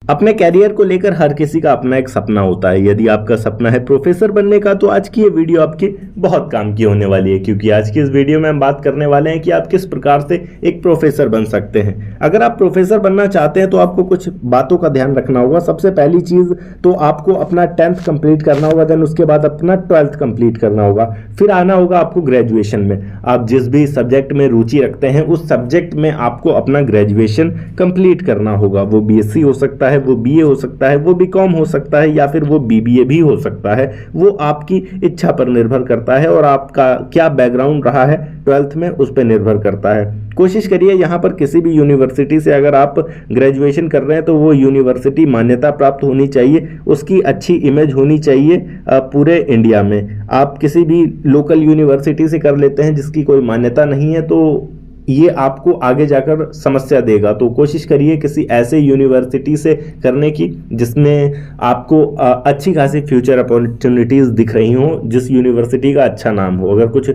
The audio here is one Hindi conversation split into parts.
अपने कैरियर को लेकर हर किसी का अपना एक सपना होता है। यदि आपका सपना है प्रोफेसर बनने का, तो आज की ये वीडियो आपकी बहुत काम की होने वाली है, क्योंकि आज की इस वीडियो में हम बात करने वाले हैं कि आप किस प्रकार से एक प्रोफेसर बन सकते हैं। अगर आप प्रोफेसर बनना चाहते हैं तो आपको कुछ बातों का ध्यान रखना होगा। सबसे पहली चीज तो आपको अपना 10th कंप्लीट करना होगा, देन उसके बाद अपना 12th कंप्लीट करना होगा, फिर आना होगा आपको ग्रेजुएशन में। आप जिस भी सब्जेक्ट में रुचि रखते हैं उस सब्जेक्ट में आपको अपना ग्रेजुएशन कंप्लीट करना होगा। वो बीएससी हो सकता है, वो बीए हो सकता है, वो बीकॉम हो सकता है, या फिर वो बीबीए भी हो सकता है। वो आपकी इच्छा पर निर्भर करता है और आपका क्या बैकग्राउंड रहा है 12th में उस पर निर्भर करता है। कोशिश करिए यहाँ पर किसी भी यूनिवर्सिटी से अगर आप ग्रेजुएशन कर रहे हैं तो वो यूनिवर्सिटी मान्यता प्राप्त होनी चाहिए, उसकी अच्छी इमेज होनी चाहिए पूरे इंडिया में। आप किसी भी लोकल यूनिवर्सिटी से कर लेते हैं जिसकी कोई मान्यता नहीं है तो ये आपको आगे जाकर समस्या देगा। तो कोशिश करिए किसी ऐसे यूनिवर्सिटी से करने की जिसमें आपको अच्छी खासी फ्यूचर अपॉर्चुनिटीज दिख रही हों, जिस यूनिवर्सिटी का अच्छा नाम हो। अगर कुछ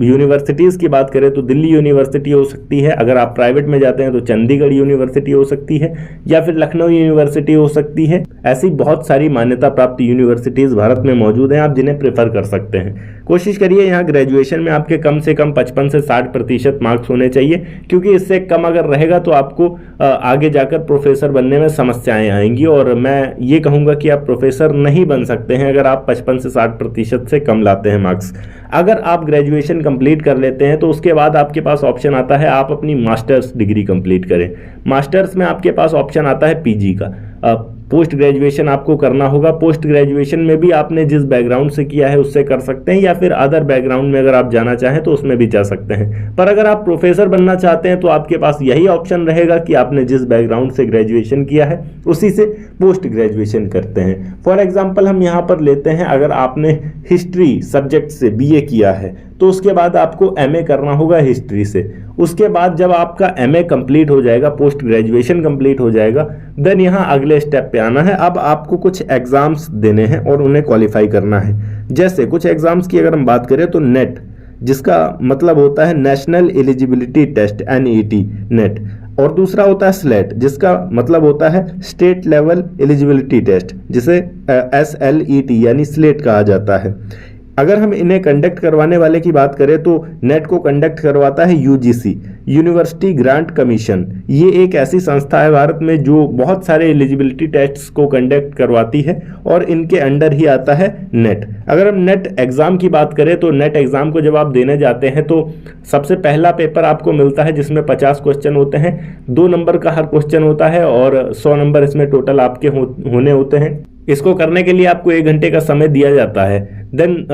यूनिवर्सिटीज़ की बात करें तो दिल्ली यूनिवर्सिटी हो सकती है, अगर आप प्राइवेट में जाते हैं तो चंडीगढ़ यूनिवर्सिटी हो सकती है, या फिर लखनऊ यूनिवर्सिटी हो सकती है। ऐसी बहुत सारी मान्यता प्राप्त यूनिवर्सिटीज़ भारत में मौजूद हैं, आप जिन्हें प्रेफर कर सकते हैं। कोशिश करिए यहाँ ग्रेजुएशन में आपके कम से कम 55 से 60% मार्क्स होने चाहिए, क्योंकि इससे कम अगर रहेगा तो आपको आगे जाकर प्रोफेसर बनने में समस्याएं आएंगी। और मैं ये कहूँगा कि आप प्रोफेसर नहीं बन सकते हैं अगर आप 55 से 60% से कम लाते हैं मार्क्स। अगर आप ग्रेजुएशन कंप्लीट कर लेते हैं तो उसके बाद आपके पास ऑप्शन आता है आप अपनी मास्टर्स डिग्री कंप्लीट करें। मास्टर्स में आपके पास ऑप्शन आता है पीजी का। पोस्ट ग्रेजुएशन आपको करना होगा। पोस्ट ग्रेजुएशन में भी आपने जिस बैकग्राउंड से किया है उससे कर सकते हैं, या फिर अदर बैकग्राउंड में अगर आप जाना चाहें तो उसमें भी जा सकते हैं। पर अगर आप प्रोफेसर बनना चाहते हैं तो आपके पास यही ऑप्शन रहेगा कि आपने जिस बैकग्राउंड से ग्रेजुएशन किया है उसी से पोस्ट ग्रेजुएशन करते हैं। फॉर एग्जाम्पल हम यहाँ पर लेते हैं, अगर आपने हिस्ट्री सब्जेक्ट से बीए किया है तो उसके बाद आपको एमए करना होगा हिस्ट्री से। उसके बाद जब आपका एमए कंप्लीट हो जाएगा, पोस्ट ग्रेजुएशन कंप्लीट हो जाएगा, देन यहाँ अगले स्टेप पे आना है। अब आपको कुछ एग्जाम्स देने हैं और उन्हें क्वालिफाई करना है। जैसे कुछ एग्जाम्स की अगर हम बात करें तो नेट, जिसका मतलब होता है national eligibility test, NET NET, और दूसरा होता है स्लेट, जिसका मतलब होता है स्टेट लेवल एलिजिबिलिटी टेस्ट, जिसे SLET यानी स्लेट कहा जाता है। अगर हम इन्हें कंडक्ट करवाने वाले की बात करें तो नेट को कंडक्ट करवाता है UGC, यूनिवर्सिटी ग्रांट कमीशन। ये एक ऐसी संस्था है भारत में जो बहुत सारे एलिजिबिलिटी टेस्ट्स को कंडक्ट करवाती है और इनके अंडर ही आता है नेट। अगर हम नेट एग्जाम की बात करें तो नेट एग्जाम को जब आप देने जाते हैं तो सबसे पहला पेपर आपको मिलता है जिसमें 50 क्वेश्चन होते हैं, 2 नंबर का हर क्वेश्चन होता है और 100 नंबर इसमें टोटल आपके होने होते हैं। इसको करने के लिए आपको 1 घंटे का समय दिया जाता है। देन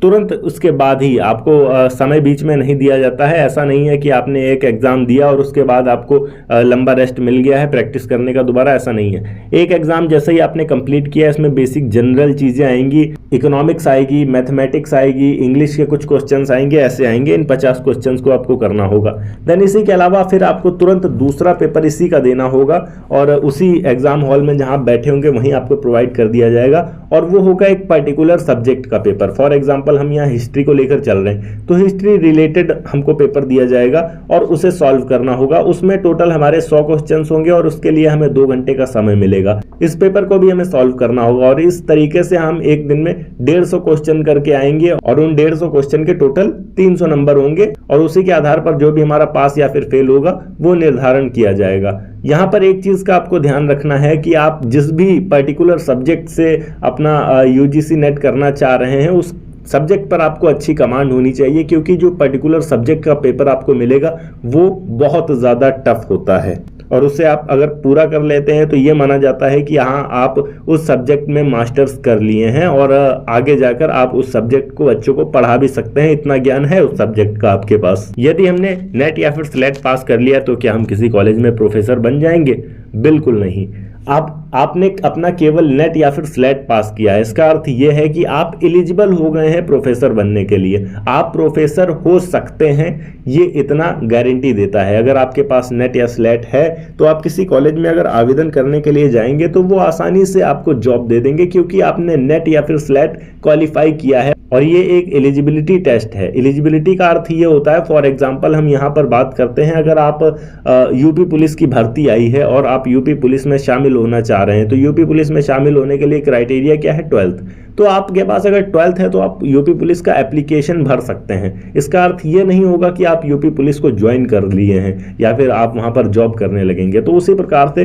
तुरंत उसके बाद ही आपको समय बीच में नहीं दिया जाता है। ऐसा नहीं है कि आपने एक एग्जाम दिया और उसके बाद आपको लंबा रेस्ट मिल गया है प्रैक्टिस करने का दोबारा, ऐसा नहीं है। एक एग्जाम जैसे ही आपने कंप्लीट किया, इसमें बेसिक जनरल चीजें आएंगी, इकोनॉमिक्स आएगी, मैथमेटिक्स आएगी, इंग्लिश के कुछ क्वेश्चंस आएंगे, ऐसे आएंगे। इन 50 क्वेश्चंस को आपको करना होगा। देन इसी के अलावा फिर आपको तुरंत दूसरा पेपर इसी का देना होगा और उसी एग्जाम हॉल में जहां बैठे होंगे वहीं आपको प्रोवाइड कर दिया जाएगा, और वो होगा एक पर्टिकुलर सब्जेक्ट का पेपर। फॉर एग्जाम्पल हम यहाँ हिस्ट्री को लेकर चल रहे हैं तो हिस्ट्री रिलेटेड हमको पेपर दिया जाएगा और उसे सॉल्व करना होगा। उसमें टोटल हमारे 100 क्वेश्चंस होंगे और उसके लिए हमें 2 घंटे का समय मिलेगा। इस पेपर को भी हमें सॉल्व करना होगा और इस तरीके से हम एक दिन में 150 क्वेश्चन करके आएंगे और उन 150 क्वेश्चन के टोटल 300 नंबर होंगे और उसी के आधार पर जो भी हमारा पास या फिर फेल होगा वो निर्धारण किया जाएगा। यहाँ पर एक चीज का आपको ध्यान रखना है कि आप जिस भी पर्टिकुलर सब्जेक्ट से अपना UGC नेट करना चाह रहे हैं उस सब्जेक्ट पर आपको अच्छी कमांड होनी चाहिए, क्योंकि जो पर्टिकुलर सब्जेक्ट का पेपर आपको मिलेगा वो बहुत ज़्यादा टफ होता है और उसे आप अगर पूरा कर लेते हैं तो ये माना जाता है कि हाँ आप उस सब्जेक्ट में मास्टर्स कर लिए हैं और आगे जाकर आप उस सब्जेक्ट को बच्चों को पढ़ा भी सकते हैं, इतना ज्ञान है उस सब्जेक्ट का आपके पास। यदि हमने नेट या फिर स्लेट पास कर लिया तो क्या हम किसी कॉलेज में प्रोफेसर बन जाएंगे? बिल्कुल नहीं। आप आपने अपना केवल नेट या फिर स्लेट पास किया है, इसका अर्थ यह है कि आप एलिजिबल हो गए हैं प्रोफेसर बनने के लिए, आप प्रोफेसर हो सकते हैं, ये इतना गारंटी देता है। अगर आपके पास नेट या स्लेट है तो आप किसी कॉलेज में अगर आवेदन करने के लिए जाएंगे तो वो आसानी से आपको जॉब दे देंगे, क्योंकि आपने नेट या फिर स्लेट क्वालिफाई किया है। और ये एक एलिजिबिलिटी टेस्ट है। एलिजिबिलिटी का अर्थ ये होता है, फॉर एग्जांपल हम यहाँ पर बात करते हैं, अगर आप यूपी पुलिस की भर्ती आई है और आप यूपी पुलिस में शामिल होना चाह रहे हैं, तो यूपी पुलिस में शामिल होने के लिए क्राइटेरिया क्या है? 12th। तो आपके पास अगर 12th है तो आप यूपी पुलिस का एप्लीकेशन भर सकते हैं। इसका अर्थ ये नहीं होगा कि आप यूपी पुलिस को ज्वाइन कर लिए हैं या फिर आप वहां पर जॉब करने लगेंगे। तो उसी प्रकार से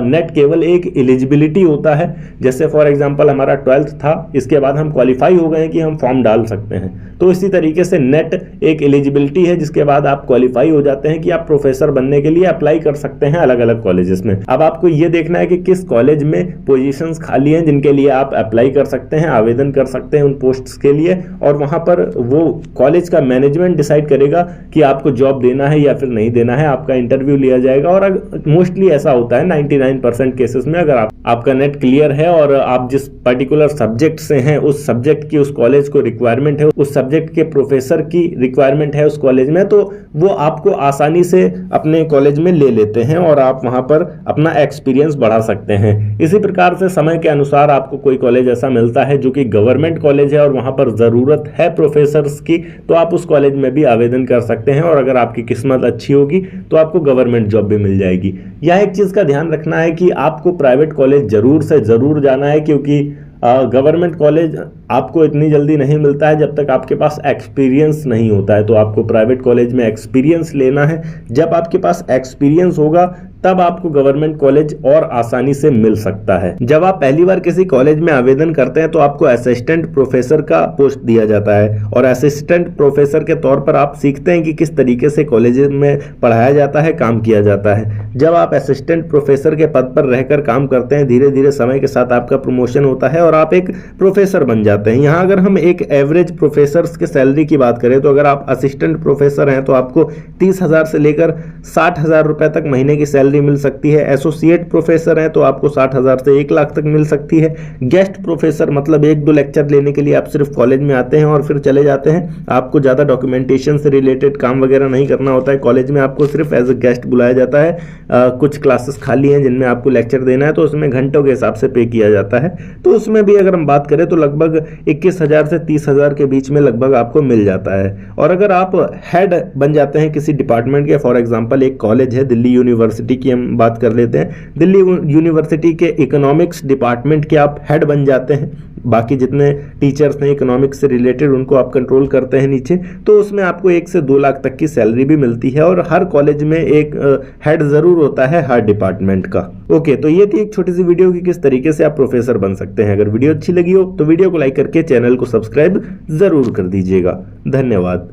नेट केवल एक एलिजिबिलिटी होता है। जैसे फॉर एग्जांपल हमारा 12th था, इसके बाद हम क्वालिफाई हो गए कि हम फॉर्म डाल सकते हैं, तो इसी तरीके से नेट एक एलिजिबिलिटी है जिसके बाद आप क्वालिफाई हो जाते हैं कि आप प्रोफेसर बनने के लिए अप्लाई कर सकते हैं अलग अलग कॉलेजेस में। अब आपको ये देखना है कि किस कॉलेज में पोजीशंस खाली हैं जिनके लिए आप अप्लाई कर सकते हैं, आवेदन कर सकते हैं उन पोस्ट्स के लिए, और वहां पर वो कॉलेज का मैनेजमेंट डिसाइड करेगा कि आपको जॉब देना है या फिर नहीं देना है। आपका इंटरव्यू लिया जाएगा और मोस्टली ऐसा होता है 99% केसेस में, अगर आपका नेट क्लियर है और आप जिस पर्टिकुलर सब्जेक्ट से हैं उस सब्जेक्ट की उस कॉलेज को रिक्वायरमेंट है, उस सब्जेक्ट के प्रोफेसर की रिक्वायरमेंट है उस कॉलेज में, तो वो आपको आसानी से अपने कॉलेज में ले लेते हैं और आप वहां पर अपना एक्सपीरियंस बढ़ा सकते हैं। इसी प्रकार से समय के अनुसार आपको कोई कॉलेज ऐसा मिलता है जो कि गवर्नमेंट कॉलेज है और वहां पर जरूरत है प्रोफेसर्स की, तो आप उस कॉलेज में भी आवेदन कर सकते हैं और अगर आपकी किस्मत अच्छी होगी तो आपको गवर्नमेंट जॉब भी मिल जाएगी। यह एक चीज का ध्यान रखना है कि आपको प्राइवेट कॉलेज जरूर से जरूर जाना है, क्योंकि गवर्नमेंट कॉलेज आपको इतनी जल्दी नहीं मिलता है जब तक आपके पास एक्सपीरियंस नहीं होता है। तो आपको प्राइवेट कॉलेज में एक्सपीरियंस लेना है। जब आपके पास एक्सपीरियंस होगा तब आपको गवर्नमेंट कॉलेज और आसानी से मिल सकता है। जब आप पहली बार किसी कॉलेज में आवेदन करते हैं तो आपको असिस्टेंट प्रोफेसर का पोस्ट दिया जाता है और असिस्टेंट प्रोफेसर के तौर पर आप सीखते हैं कि किस तरीके से कॉलेज में पढ़ाया जाता है, काम किया जाता है। जब आप असिस्टेंट प्रोफेसर के पद पर रहकर काम करते हैं, धीरे धीरे समय के साथ आपका प्रमोशन होता है और आप एक प्रोफेसर बन जाते हैं। यहाँ अगर हम एक एवरेज प्रोफेसर के सैलरी की बात करें तो अगर आप असिस्टेंट प्रोफेसर हैं तो आपको 30,000 से लेकर 60,000 रुपए तक महीने की सैलरी मिल सकती है। एसोसिएट प्रोफेसर हैं तो आपको 60,000 से 1 लाख तक मिल सकती है। गेस्ट प्रोफेसर मतलब 1-2 लेक्चर लेने के लिए आप सिर्फ कॉलेज में आते हैं और फिर चले जाते हैं, आपको ज़्यादा डॉक्यूमेंटेशन से रिलेटेड काम वगैरह नहीं करना होता है। कॉलेज में आपको सिर्फ एज ए गेस्ट बुलाया जाता है। कुछ क्लासेस खाली हैं जिनमें आपको लेक्चर देना है, तो उसमें घंटों के हिसाब से पे किया जाता है। तो उसमें भी अगर हम बात करें तो लगभग 21,000 से 30,000 के बीच में लगभग आपको मिल जाता है। और अगर आप हेड बन जाते हैं किसी डिपार्टमेंट के, फॉर एग्जांपल एक कॉलेज है दिल्ली यूनिवर्सिटी की हम बात कर लेते हैं, दिल्ली यूनिवर्सिटी के इकोनॉमिक्स डिपार्टमेंट के आप हेड बन जाते हैं। बाकी जितने टीचर्स हैं इकोनॉमिक्स से रिलेटेड उनको आप कंट्रोल करते हैं नीचे, तो उसमें आपको 1 से 2 लाख तक की सैलरी भी मिलती है। और हर कॉलेज में एक हेड जरूर होता है हर डिपार्टमेंट का। ओके, तो ये थी एक छोटी सी वीडियो की किस तरीके से आप प्रोफेसर बन सकते हैं। अगर वीडियो अच्छी लगी हो तो वीडियो को लाइक करके चैनल को सब्सक्राइब जरूर कर दीजिएगा। धन्यवाद।